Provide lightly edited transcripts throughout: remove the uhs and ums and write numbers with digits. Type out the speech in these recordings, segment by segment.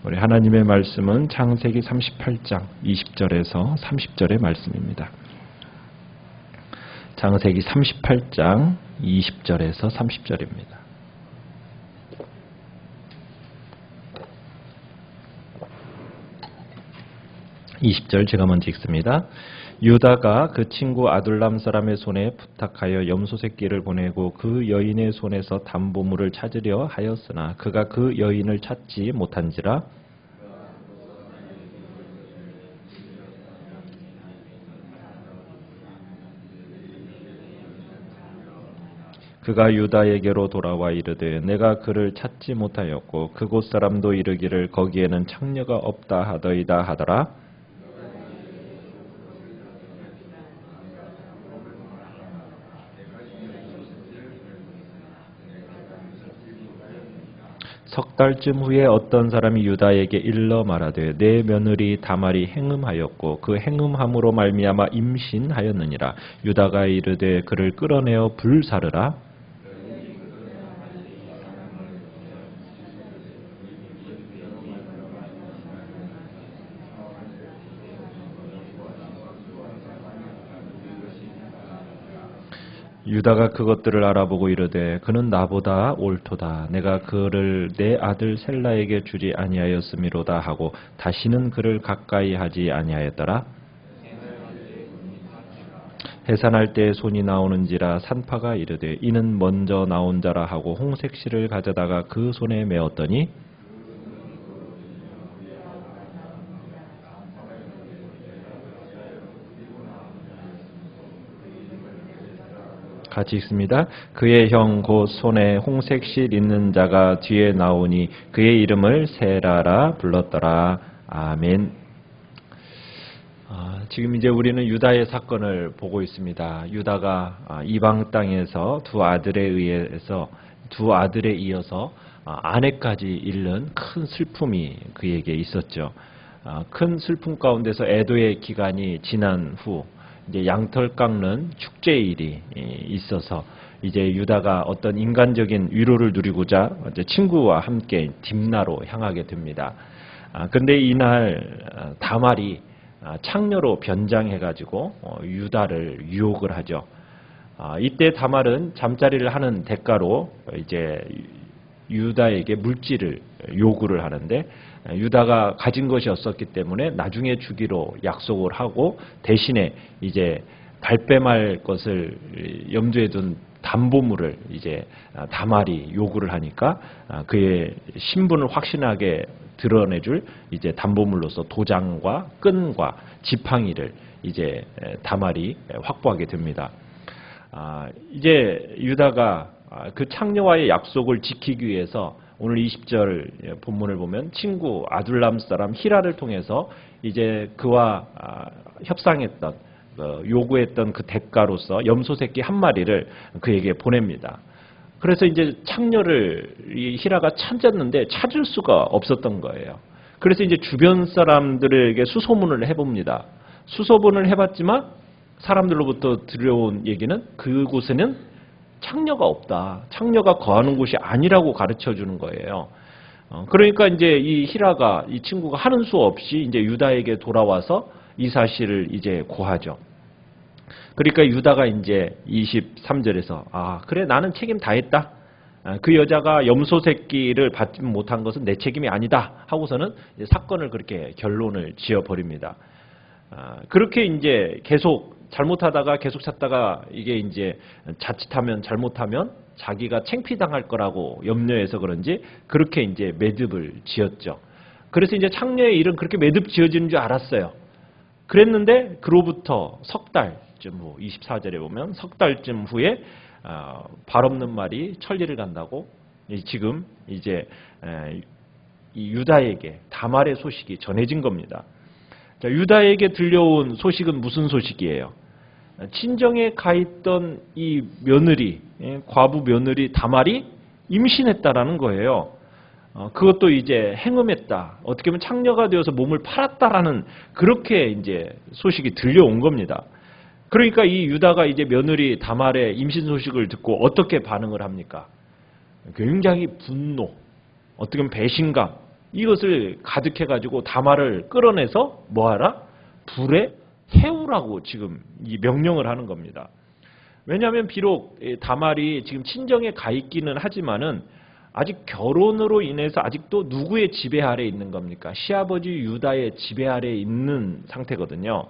우리 하나님의 말씀은 창세기 38장 20절에서 30절의 말씀입니다. 창세기 38장 20절에서 30절입니다. (20절) 제가 먼저 읽습니다. 유다가 그 친구 아둘람 사람의 손에 부탁하여 염소 새끼를 보내고 그 여인의 손에서 담보물을 찾으려 하였으나 그가 그 여인을 찾지 못한지라. 그가 유다에게로 돌아와 이르되 내가 그를 찾지 못하였고 그곳 사람도 이르기를 거기에는 창녀가 없다 하더이다 하더라. 석 달쯤 후에 어떤 사람이 유다에게 일러 말하되 내 며느리 다말이 행음하였고 그 행음함으로 말미암아 임신하였느니라. 유다가 이르되 그를 끌어내어 불사르라. 유다가 그것들을 알아보고 이르되 그는 나보다 옳도다. 내가 그를 내 아들 셀라에게 주지 아니하였음이로다 하고 다시는 그를 가까이 하지 아니하였더라. 해산할 때 손이 나오는지라 산파가 이르되 이는 먼저 나온 자라 하고 홍색실을 가져다가 그 손에 메었더니 같이 읽습니다. 그의 형 곧 손에 홍색실 있는 자가 뒤에 나오니 그의 이름을 세라라 불렀더라. 아멘. 지금 이제 우리는 유다의 사건을 보고 있습니다. 유다가 이방 땅에서 두 아들에 이어서 아내까지 잃는 큰 슬픔이 그에게 있었죠. 큰 슬픔 가운데서 애도의 기간이 지난 후 이제 양털 깎는 축제일이 있어서 이제 유다가 어떤 인간적인 위로를 누리고자 이제 친구와 함께 딥나로 향하게 됩니다. 그런데 이날 다말이 창녀로 변장해가지고 유다를 유혹을 하죠. 이때 다말은 잠자리를 하는 대가로 이제 유다에게 물질을 요구를 하는데 유다가 가진 것이 없었기 때문에 나중에 주기로 약속을 하고 대신에 이제 발뺌할 것을 염두에 둔 담보물을 이제 다말이 요구를 하니까 그의 신분을 확신하게 드러내줄 이제 담보물로서 도장과 끈과 지팡이를 이제 다말이 확보하게 됩니다. 이제 유다가 그 창녀와의 약속을 지키기 위해서 오늘 20절 본문을 보면 친구 아둘람 사람 히라를 통해서 이제 그와 협상했던 요구했던 그 대가로서 염소 새끼 한 마리를 그에게 보냅니다. 그래서 이제 창녀를 히라가 찾았는데 찾을 수가 없었던 거예요. 그래서 이제 주변 사람들에게 수소문을 해봅니다. 수소문을 해봤지만 사람들로부터 들려온 얘기는 그곳에는 창녀가 없다. 창녀가 거하는 곳이 아니라고 가르쳐 주는 거예요. 그러니까 이제 이 히라가 이 친구가 하는 수 없이 이제 유다에게 돌아와서 이 사실을 이제 고하죠. 그러니까 유다가 이제 23절에서 그래 나는 책임 다 했다. 그 여자가 염소 새끼를 받지 못한 것은 내 책임이 아니다 하고서는 이제 사건을 그렇게 결론을 지어 버립니다. 그렇게 이제 계속 잘못하다가 계속 찾다가 이게 이제 자칫하면 잘못하면 자기가 창피당할 거라고 염려해서 그런지 그렇게 이제 매듭을 지었죠. 그래서 이제 창녀의 일은 그렇게 매듭 지어지는 줄 알았어요. 그랬는데 그로부터 석 달쯤 후 24절에 보면 석 달쯤 후에 발 없는 말이 천리를 간다고 지금 이제 이 유다에게 다말의 소식이 전해진 겁니다. 자, 유다에게 들려온 소식은 무슨 소식이에요? 친정에 가 있던 이 며느리, 과부 며느리 다말이 임신했다라는 거예요. 그것도 이제 행음했다. 어떻게 보면 창녀가 되어서 몸을 팔았다라는 그렇게 이제 소식이 들려온 겁니다. 그러니까 이 유다가 이제 며느리 다말의 임신 소식을 듣고 어떻게 반응을 합니까? 굉장히 분노, 어떻게 보면 배신감, 이것을 가득해가지고 다말을 끌어내서 뭐하라? 불에 태우라고 지금 이 명령을 하는 겁니다. 왜냐하면 비록 다말이 지금 친정에 가 있기는 하지만은 아직 결혼으로 인해서 아직도 누구의 지배 아래에 있는 겁니까? 시아버지 유다의 지배 아래에 있는 상태거든요.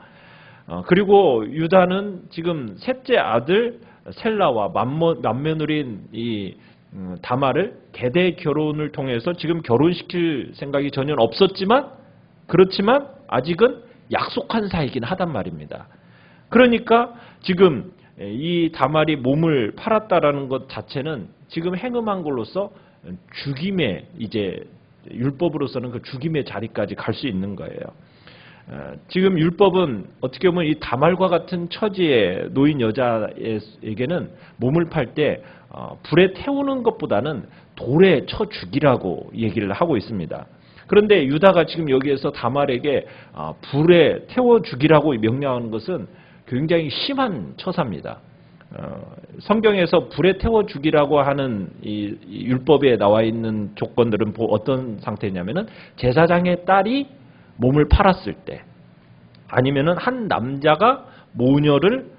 그리고 유다는 지금 셋째 아들 셀라와 맏며느리인 이 다말을 계대 결혼을 통해서 지금 결혼시킬 생각이 전혀 없었지만 그렇지만 아직은 약속한 사이긴 하단 말입니다. 그러니까 지금 이 다말이 몸을 팔았다라는 것 자체는 지금 행음한 걸로서 죽임의 이제 율법으로서는 그 죽임의 자리까지 갈 수 있는 거예요. 지금 율법은 어떻게 보면 이 다말과 같은 처지에 놓인 여자에게는 몸을 팔 때 불에 태우는 것보다는 돌에 쳐 죽이라고 얘기를 하고 있습니다. 그런데 유다가 지금 여기에서 다말에게 불에 태워 죽이라고 명령하는 것은 굉장히 심한 처사입니다. 성경에서 불에 태워 죽이라고 하는 이 율법에 나와 있는 조건들은 어떤 상태냐면은 제사장의 딸이 몸을 팔았을 때 아니면은 한 남자가 모녀를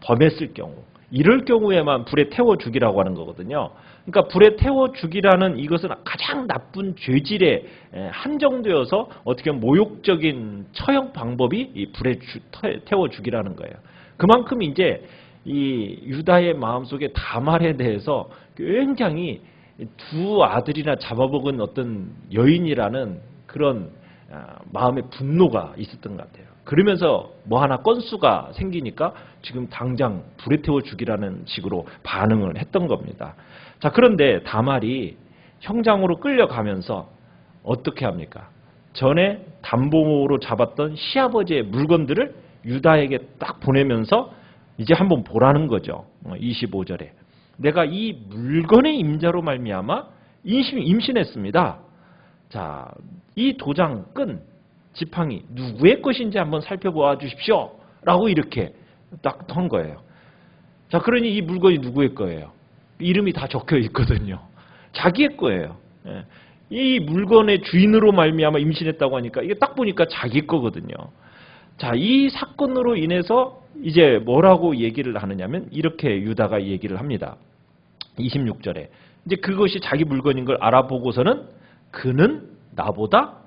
범했을 경우 이럴 경우에만 불에 태워 죽이라고 하는 거거든요. 그러니까 불에 태워 죽이라는 이것은 가장 나쁜 죄질에 한정되어서 어떻게 보면 모욕적인 처형 방법이 이 불에 태워 죽이라는 거예요. 그만큼 이제 이 유다의 마음속에 다말에 대해서 굉장히 두 아들이나 잡아먹은 어떤 여인이라는 그런 마음의 분노가 있었던 것 같아요. 그러면서 뭐 하나 건수가 생기니까 지금 당장 불에 태워 죽이라는 식으로 반응을 했던 겁니다. 자, 그런데 다말이 형장으로 끌려가면서 어떻게 합니까? 전에 담보로 잡았던 시아버지의 물건들을 유다에게 딱 보내면서 이제 한번 보라는 거죠. 25절에. 내가 이 물건의 임자로 말미암아 임신했습니다. 자, 이 도장 끈 지팡이 누구의 것인지 한번 살펴보아 주십시오. 라고 이렇게 딱 한 거예요. 자, 그러니 이 물건이 누구의 거예요? 이름이 다 적혀 있거든요. 자기의 거예요. 이 물건의 주인으로 말미암아 임신했다고 하니까 이게 딱 보니까 자기 거거든요. 자, 이 사건으로 인해서 이제 뭐라고 얘기를 하느냐면 이렇게 유다가 얘기를 합니다. 26절에 이제 그것이 자기 물건인 걸 알아보고서는 그는 나보다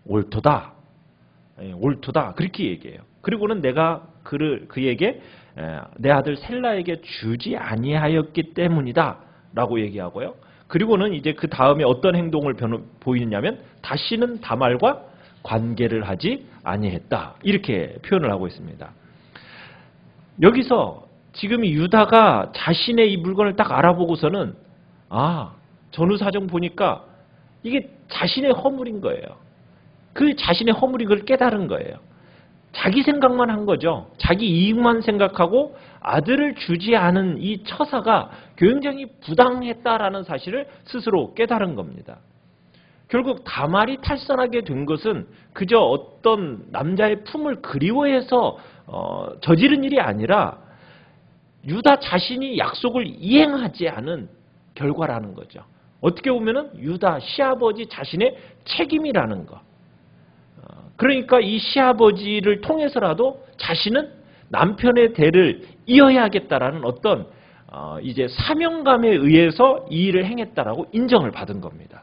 옳도다. 옳도다. 그렇게 얘기해요. 그리고는 내가 그에게 내 아들 셀라에게 주지 아니하였기 때문이다. 라고 얘기하고요. 그리고는 이제 그 다음에 어떤 행동을 보이느냐면 다시는 다말과 관계를 하지 아니했다. 이렇게 표현을 하고 있습니다. 여기서 지금 유다가 자신의 이 물건을 딱 알아보고서는 전후사정 보니까 이게 자신의 허물인 거예요. 그 자신의 허물인 걸 깨달은 거예요. 자기 생각만 한 거죠. 자기 이익만 생각하고 아들을 주지 않은 이 처사가 굉장히 부당했다라는 사실을 스스로 깨달은 겁니다. 결국 다말이 탈선하게 된 것은 그저 어떤 남자의 품을 그리워해서 저지른 일이 아니라 유다 자신이 약속을 이행하지 않은 결과라는 거죠. 어떻게 보면은 유다 시아버지 자신의 책임이라는 거. 그러니까 이 시아버지를 통해서라도 자신은 남편의 대를 이어야겠다라는 어떤 이제 사명감에 의해서 이 일을 행했다라고 인정을 받은 겁니다.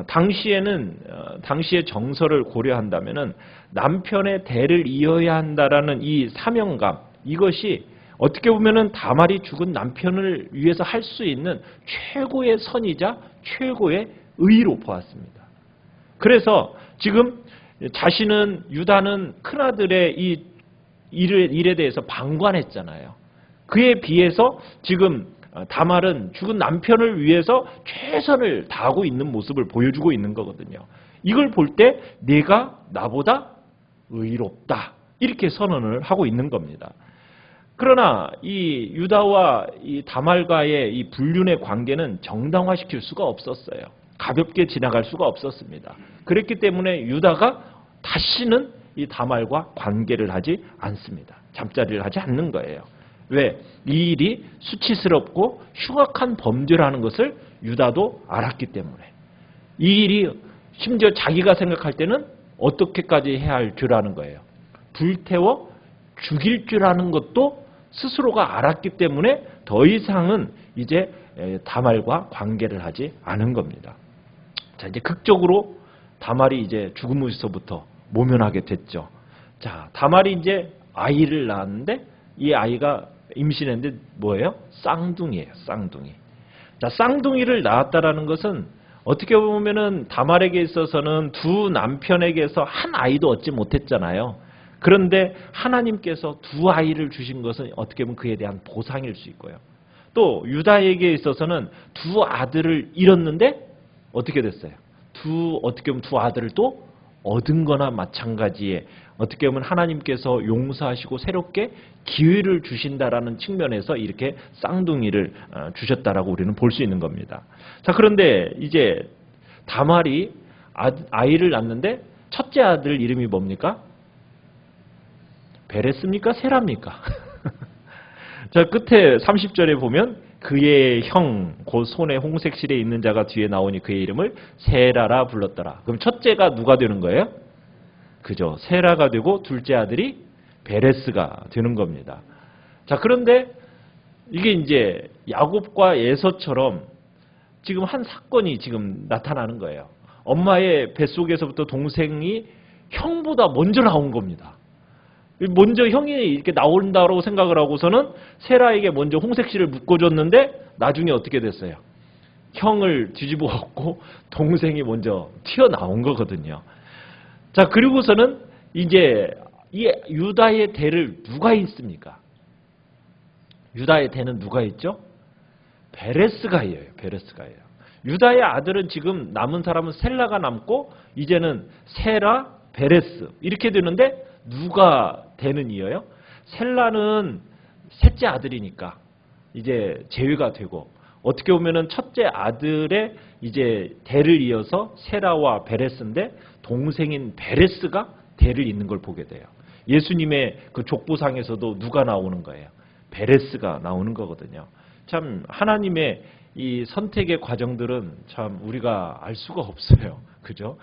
당시의 정서를 고려한다면은 남편의 대를 이어야 한다라는 이 사명감, 이것이 어떻게 보면은 다말이 죽은 남편을 위해서 할 수 있는 최고의 선이자 최고의 의로 보았습니다. 그래서 지금 자신은 유다는 큰아들의 이 일에 대해서 방관했잖아요. 그에 비해서 지금 다말은 죽은 남편을 위해서 최선을 다하고 있는 모습을 보여주고 있는 거거든요. 이걸 볼 때 내가 나보다 의롭다. 이렇게 선언을 하고 있는 겁니다. 그러나 이 유다와 이 다말과의 이 불륜의 관계는 정당화시킬 수가 없었어요. 가볍게 지나갈 수가 없었습니다. 그랬기 때문에 유다가 다시는 이 다말과 관계를 하지 않습니다. 잠자리를 하지 않는 거예요. 왜? 이 일이 수치스럽고 흉악한 범죄라는 것을 유다도 알았기 때문에. 이 일이 심지어 자기가 생각할 때는 어떻게까지 해야 할 줄 아는 거예요. 불태워 죽일 줄 아는 것도 스스로가 알았기 때문에 더 이상은 이제 다말과 관계를 하지 않은 겁니다. 자, 이제 극적으로 다말이 이제 죽음에서부터 모면하게 됐죠. 자, 다말이 이제 아이를 낳았는데 이 아이가 임신했는데 뭐예요? 쌍둥이에요. 쌍둥이. 자, 쌍둥이를 낳았다라는 것은 어떻게 보면은 다말에게 있어서는 두 남편에게서 한 아이도 얻지 못했잖아요. 그런데 하나님께서 두 아이를 주신 것은 어떻게 보면 그에 대한 보상일 수 있고요. 또 유다에게 있어서는 두 아들을 잃었는데 어떻게 됐어요? 어떻게 보면 두 아들을 또 얻은 거나 마찬가지에 어떻게 보면 하나님께서 용서하시고 새롭게 기회를 주신다라는 측면에서 이렇게 쌍둥이를 주셨다라고 우리는 볼 수 있는 겁니다. 자, 그런데 이제 다말이 아이를 낳는데 첫째 아들 이름이 뭡니까? 베레스입니까? 세라입니까? 자, 끝에 30절에 보면 그의 형, 곧 손에 홍색 실에 있는 자가 뒤에 나오니 그의 이름을 세라라 불렀더라. 그럼 첫째가 누가 되는 거예요? 그죠. 세라가 되고 둘째 아들이 베레스가 되는 겁니다. 자, 그런데 이게 이제 야곱과 에서처럼 지금 한 사건이 지금 나타나는 거예요. 엄마의 뱃속에서부터 동생이 형보다 먼저 나온 겁니다. 먼저 형이 이렇게 나온다고 생각을 하고서는 세라에게 먼저 홍색실을 묶어줬는데 나중에 어떻게 됐어요? 형을 뒤집어 엎고 동생이 먼저 튀어나온 거거든요. 자, 그리고서는 이제 이 유다의 대를 누가 잇습니까? 유다의 대는 누가 있죠? 베레스가 이어요. 베레스가 이어요. 유다의 아들은 지금 남은 사람은 셀라가 남고 이제는 세라, 베레스 이렇게 되는데 누가 대는 이어요? 셀라는 셋째 아들이니까 이제 제외가 되고 어떻게 보면은 첫째 아들의 이제 대를 이어서 세라와 베레스인데 동생인 베레스가 대를 잇는 걸 보게 돼요. 예수님의 그 족보상에서도 누가 나오는 거예요? 베레스가 나오는 거거든요. 참 하나님의 이 선택의 과정들은 참 우리가 알 수가 없어요. 그죠?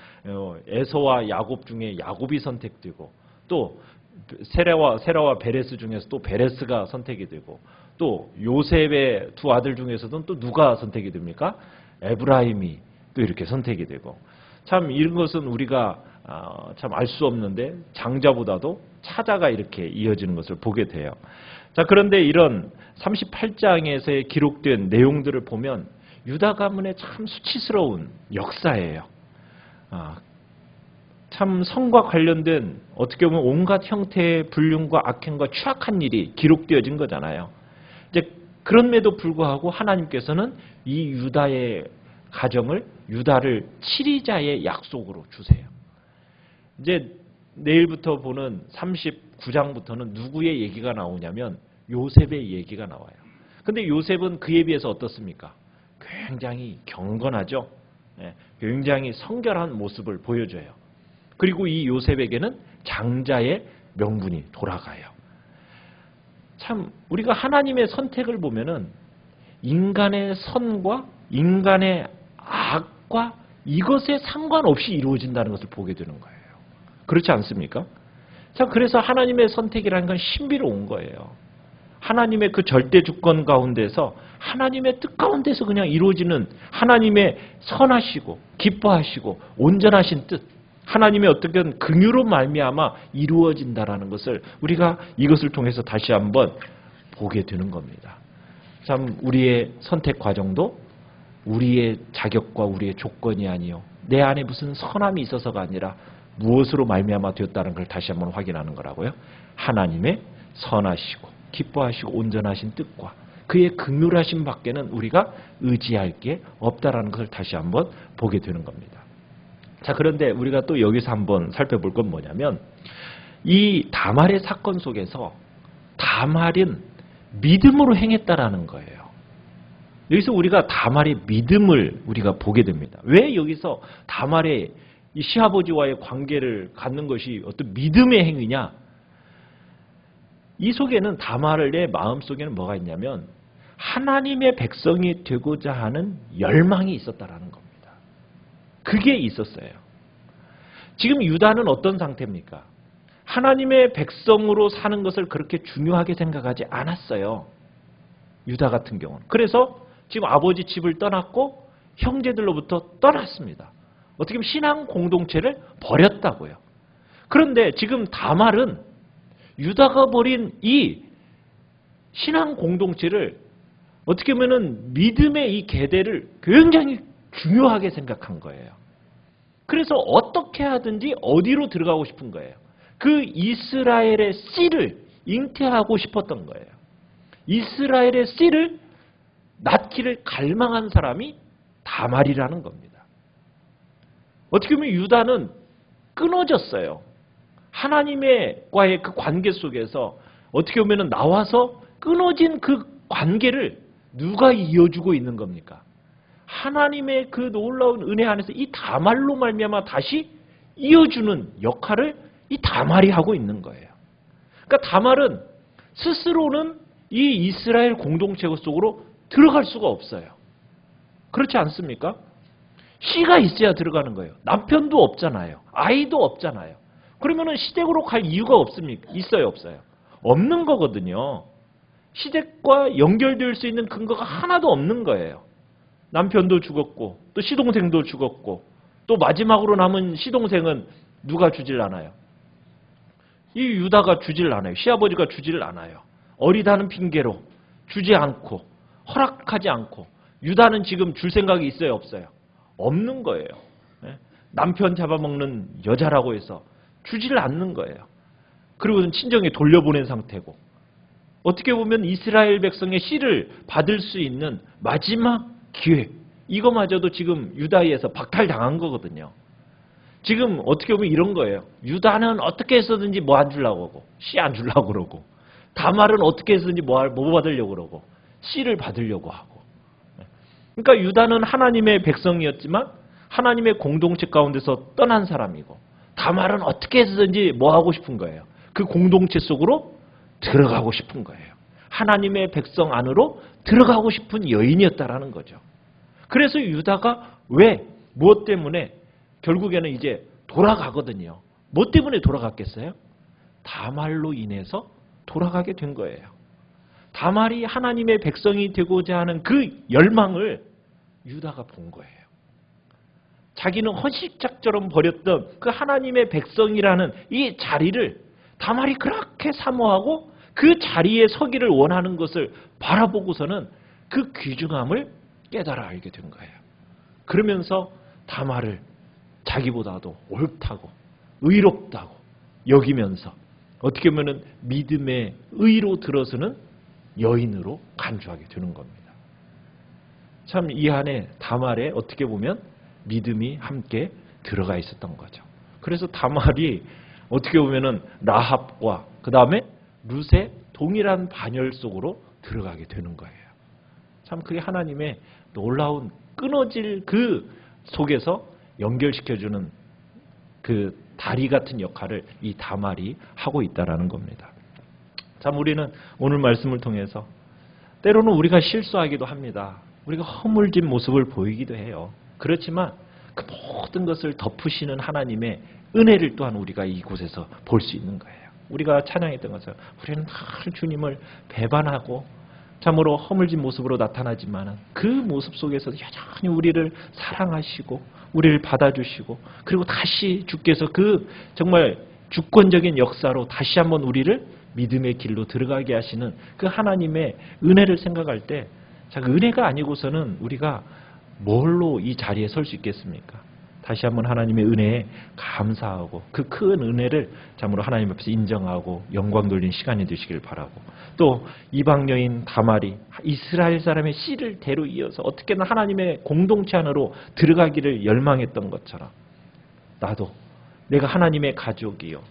에서와 야곱 중에 야곱이 선택되고 또 세라와 베레스 중에서 또 베레스가 선택이 되고 또 요셉의 두 아들 중에서도 또 누가 선택이 됩니까? 에브라임이 또 이렇게 선택이 되고 참 이런 것은 우리가 참 알 수 없는데 장자보다도 차자가 이렇게 이어지는 것을 보게 돼요. 자, 그런데 이런 38장에서 기록된 내용들을 보면 유다 가문의 참 수치스러운 역사예요. 참 성과 관련된 어떻게 보면 온갖 형태의 불륜과 악행과 추악한 일이 기록되어진 거잖아요. 이제 그럼에도 불구하고 하나님께서는 이 유다의 가정을 유다를 치리자의 약속으로 주세요. 이제 내일부터 보는 39장부터는 누구의 얘기가 나오냐면 요셉의 얘기가 나와요. 근데 요셉은 그에 비해서 어떻습니까? 굉장히 경건하죠. 굉장히 성결한 모습을 보여줘요. 그리고 이 요셉에게는 장자의 명분이 돌아가요. 참 우리가 하나님의 선택을 보면은 인간의 선과 인간의 악과 이것에 상관없이 이루어진다는 것을 보게 되는 거예요. 그렇지 않습니까? 자, 그래서 하나님의 선택이라는 건 신비로운 거예요. 하나님의 그 절대 주권 가운데서 하나님의 뜻 가운데서 그냥 이루어지는 하나님의 선하시고 기뻐하시고 온전하신 뜻, 하나님의 어떤 긍휼로 말미암아 이루어진다라는 것을 우리가 이것을 통해서 다시 한번 보게 되는 겁니다. 참 우리의 선택 과정도 우리의 자격과 우리의 조건이 아니요 내 안에 무슨 선함이 있어서가 아니라 무엇으로 말미암아 되었다는 걸 다시 한번 확인하는 거라고요. 하나님의 선하시고 기뻐하시고 온전하신 뜻과 그의 긍휼하심 밖에는 우리가 의지할 게 없다라는 것을 다시 한번 보게 되는 겁니다. 자, 그런데 우리가 또 여기서 한번 살펴볼 건 뭐냐면 이 다말의 사건 속에서 다말은 믿음으로 행했다라는 거예요. 여기서 우리가 다말의 믿음을 우리가 보게 됩니다. 왜 여기서 다말의 이 시아버지와의 관계를 갖는 것이 어떤 믿음의 행위냐? 이 속에는 다말의 마음속에는 뭐가 있냐면 하나님의 백성이 되고자 하는 열망이 있었다라는 겁니다. 그게 있었어요. 지금 유다는 어떤 상태입니까? 하나님의 백성으로 사는 것을 그렇게 중요하게 생각하지 않았어요. 유다 같은 경우는. 그래서 지금 아버지 집을 떠났고 형제들로부터 떠났습니다. 어떻게 보면 신앙 공동체를 버렸다고요. 그런데 지금 다말은 유다가 버린 이 신앙 공동체를 어떻게 보면 믿음의 이 계대를 굉장히 중요하게 생각한 거예요. 그래서 어떻게 하든지 어디로 들어가고 싶은 거예요. 그 이스라엘의 씨를 잉태하고 싶었던 거예요. 이스라엘의 씨를 낳기를 갈망한 사람이 다말이라는 겁니다. 어떻게 보면 유다는 끊어졌어요. 하나님과의 그 관계 속에서 어떻게 보면 나와서 끊어진 그 관계를 누가 이어주고 있는 겁니까? 하나님의 그 놀라운 은혜 안에서 이 다말로 말미암아 다시 이어주는 역할을 이 다말이 하고 있는 거예요. 그러니까 다말은 스스로는 이 이스라엘 공동체 속으로 들어갈 수가 없어요. 그렇지 않습니까? 씨가 있어야 들어가는 거예요. 남편도 없잖아요. 아이도 없잖아요. 그러면은 시댁으로 갈 이유가 없습니까? 있어요, 없어요? 없는 거거든요. 시댁과 연결될 수 있는 근거가 하나도 없는 거예요. 남편도 죽었고 또 시동생도 죽었고 또 마지막으로 남은 시동생은 누가 주질 않아요? 이 유다가 주질 않아요. 시아버지가 주질 않아요. 어리다는 핑계로 주지 않고 허락하지 않고 유다는 지금 줄 생각이 있어요, 없어요? 없는 거예요. 남편 잡아먹는 여자라고 해서 주질 않는 거예요. 그리고 친정에 돌려보낸 상태고 어떻게 보면 이스라엘 백성의 씨를 받을 수 있는 마지막 기회, 이거마저도 지금 유다에서 박탈당한 거거든요. 지금 어떻게 보면 이런 거예요. 유다는 어떻게 해서든지 뭐 안 주려고 하고 씨 안 주려고 그러고 다말은 어떻게 해서든지 뭐 받으려고 그러고 씨를 받으려고 하고. 그러니까 유다는 하나님의 백성이었지만 하나님의 공동체 가운데서 떠난 사람이고 다말은 어떻게 해서든지 뭐 하고 싶은 거예요. 그 공동체 속으로 들어가고 싶은 거예요. 하나님의 백성 안으로 들어가고 싶은 여인이었다라는 거죠. 그래서 유다가 왜, 무엇 때문에 결국에는 이제 돌아가거든요. 뭐 때문에 돌아갔겠어요? 다말로 인해서 돌아가게 된 거예요. 다말이 하나님의 백성이 되고자 하는 그 열망을 유다가 본 거예요. 자기는 헌식작처럼 버렸던 그 하나님의 백성이라는 이 자리를 다말이 그렇게 사모하고 그 자리에 서기를 원하는 것을 바라보고서는 그 귀중함을 깨달아 알게 된 거예요. 그러면서 다말을 자기보다도 옳다고 의롭다고 여기면서 어떻게 보면 믿음의 의로 들어서는 여인으로 간주하게 되는 겁니다. 참 이 안에 다말에 어떻게 보면 믿음이 함께 들어가 있었던 거죠. 그래서 다말이 어떻게 보면은 라합과 그 다음에 룻의 동일한 반열 속으로 들어가게 되는 거예요. 참 그게 하나님의 놀라운 끊어질 그 속에서 연결시켜주는 그 다리 같은 역할을 이 다말이 하고 있다라는 겁니다. 참 우리는 오늘 말씀을 통해서 때로는 우리가 실수하기도 합니다. 우리가 허물진 모습을 보이기도 해요. 그렇지만 그 모든 것을 덮으시는 하나님의 은혜를 또한 우리가 이곳에서 볼 수 있는 거예요. 우리가 찬양했던 것처럼 우리는 늘 주님을 배반하고 참으로 허물진 모습으로 나타나지만 그 모습 속에서 여전히 우리를 사랑하시고 우리를 받아주시고 그리고 다시 주께서 그 정말 주권적인 역사로 다시 한번 우리를 믿음의 길로 들어가게 하시는 그 하나님의 은혜를 생각할 때 은혜가 아니고서는 우리가 뭘로 이 자리에 설 수 있겠습니까? 다시 한번 하나님의 은혜에 감사하고 그 큰 은혜를 참으로 하나님 앞에서 인정하고 영광 돌리는 시간이 되시길 바라고 또 이방 여인 다말이 이스라엘 사람의 씨를 대로 이어서 어떻게든 하나님의 공동체 안으로 들어가기를 열망했던 것처럼 나도 내가 하나님의 가족이요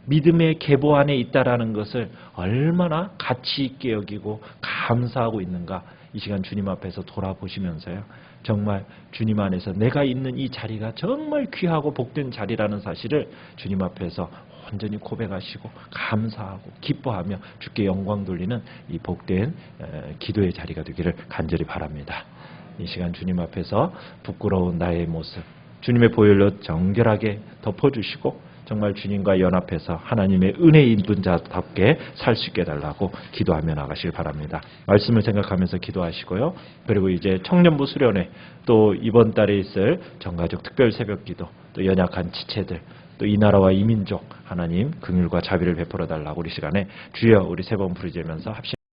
믿음의 계보 안에 있다라는 것을 얼마나 가치 있게 여기고 감사하고 있는가 이 시간 주님 앞에서 돌아보시면서요. 정말 주님 안에서 내가 있는 이 자리가 정말 귀하고 복된 자리라는 사실을 주님 앞에서 온전히 고백하시고 감사하고 기뻐하며 주께 영광 돌리는 이 복된 기도의 자리가 되기를 간절히 바랍니다. 이 시간 주님 앞에서 부끄러운 나의 모습, 주님의 보혈로 정결하게 덮어주시고 정말 주님과 연합해서 하나님의 은혜 입은 자답게 살 수 있게 해달라고 기도하며 나가시길 바랍니다. 말씀을 생각하면서 기도하시고요. 그리고 이제 청년부 수련회 또 이번 달에 있을 전가족 특별 새벽기도 또 연약한 지체들 또 이 나라와 이 민족 하나님 긍휼과 자비를 베풀어 달라고 우리 시간에 주여 우리 세 번 부르짖으면서 합심